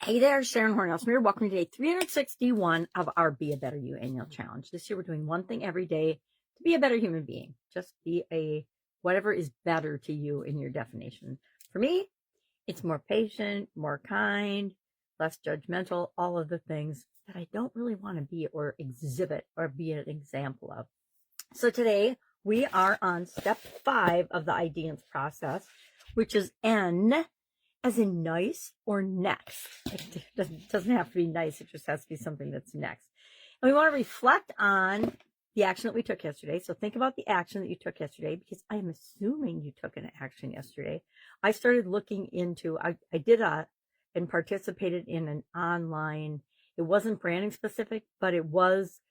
Hey there, Sharon Horne-Ellstrom here. Welcome to day 361 of our Be a Better You annual challenge. This year we're doing one thing every day to be a better human being. Just be whatever is better to you in your definition. For me, it's more patient, more kind, less judgmental, all of the things that I don't really want to be or exhibit or be an example of. So today we are on step 5 of the IDEANCE process, which is N as in nice or next. It doesn't have to be nice. It just has to be something that's next. And we want to reflect on the action that we took yesterday. So think about the action that you took yesterday, because I am assuming you took an action yesterday. I started looking into, I did and participated in an online, it wasn't branding specific, but it was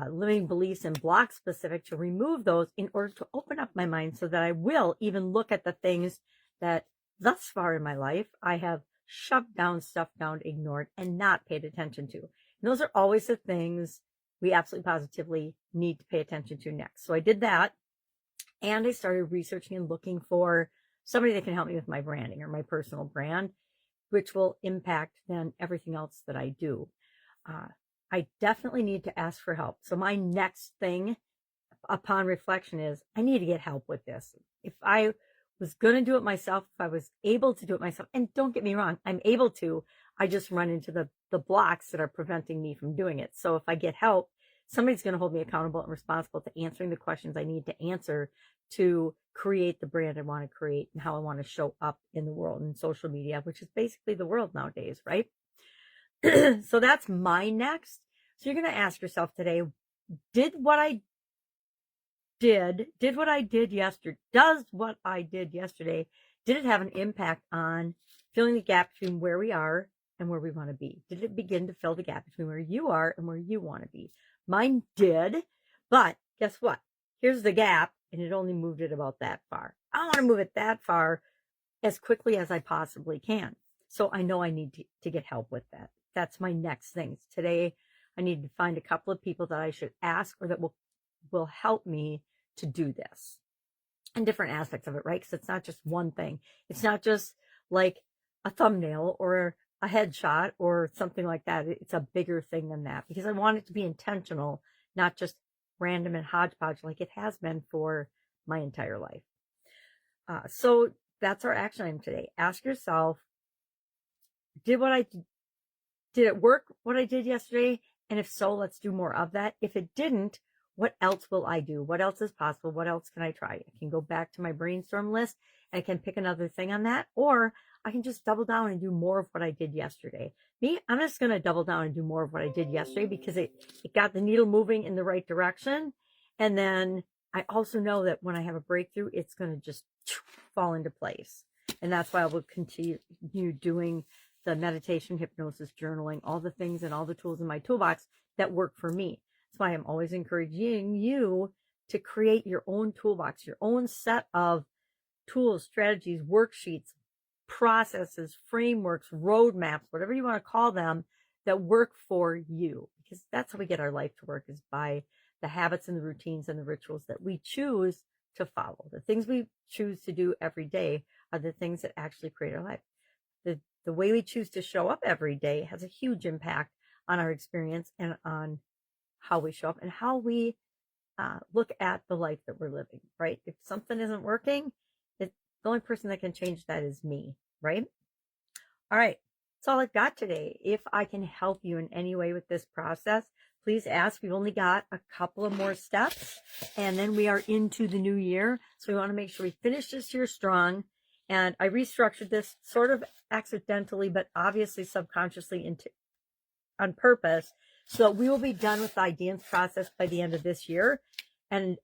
limiting beliefs and block specific, to remove those in order to open up my mind so that I will even look at the things that thus far in my life I have shoved down, stuffed down, ignored, and not paid attention to. And those are always the things we absolutely positively need to pay attention to next. So I did that, and I started researching and looking for somebody that can help me with my branding or my personal brand, which will impact then everything else that I do. I definitely need to ask for help. So my next thing upon reflection is I need to get help with this. If I was going to do it myself, if I was able to do it myself, and don't get me wrong, I'm able to, I just run into the blocks that are preventing me from doing it. So if I get help, somebody's going to hold me accountable and responsible to answering the questions I need to answer to create the brand I want to create and how I want to show up in the world and social media, which is basically the world nowadays, right? So that's my next. So you're going to ask yourself today, does what I did yesterday, did it have an impact on filling the gap between where we are and where we want to be? Did it begin to fill the gap between where you are and where you want to be? Mine did, but guess what? Here's the gap, and it only moved it about that far. I want to move it that far as quickly as I possibly can. So I know I need to get help with that. That's my next thing. Today, I need to find a couple of people that I should ask or that will help me to do this, and different aspects of it, right? Because it's not just one thing. It's not just like a thumbnail or a headshot or something like that. It's a bigger thing than that, because I want it to be intentional, not just random and hodgepodge like it has been for my entire life. So that's our action item today. Ask yourself, did it work what I did yesterday? And if so, let's do more of that. If it didn't, what else will I do? What else is possible? What else can I try? I can go back to my brainstorm list and I can pick another thing on that, or I can just double down and do more of what I did yesterday. I'm just going to double down and do more of what I did yesterday, because it got the needle moving in the right direction. And then I also know that when I have a breakthrough, it's going to just fall into place. And that's why I will continue doing the meditation, hypnosis, journaling, all the things and all the tools in my toolbox that work for me. That's why I'm always encouraging you to create your own toolbox, your own set of tools, strategies, worksheets, processes, frameworks, roadmaps, whatever you want to call them, that work for you. Because that's how we get our life to work, is by the habits and the routines and the rituals that we choose to follow. The things we choose to do every day are the things that actually create our life. The way we choose to show up every day has a huge impact on our experience and on how we show up and how we look at the life that we're living, right? If something isn't working, the only person that can change that is me, right? All right, that's all I've got today. If I can help you in any way with this process, please ask. We've only got a couple of more steps, and then we are into the new year. So we want to make sure we finish this year strong. And I restructured this sort of accidentally, but obviously subconsciously on purpose. So we will be done with the IDEANCE process by the end of this year, and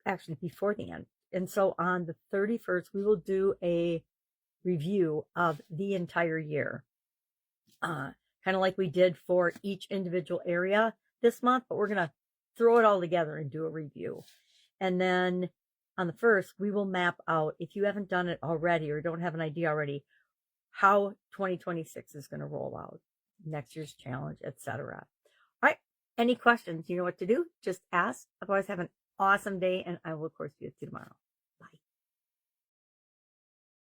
actually before the end. And so on the 31st, we will do a review of the entire year, kind of like we did for each individual area this month, but we're going to throw it all together and do a review. And then on the 1st, we will map out, if you haven't done it already or don't have an idea already, how 2026 is going to roll out, next year's challenge, etc. All right. Any questions? You know what to do. Just ask. Otherwise, have an awesome day, and I will, of course, see you tomorrow.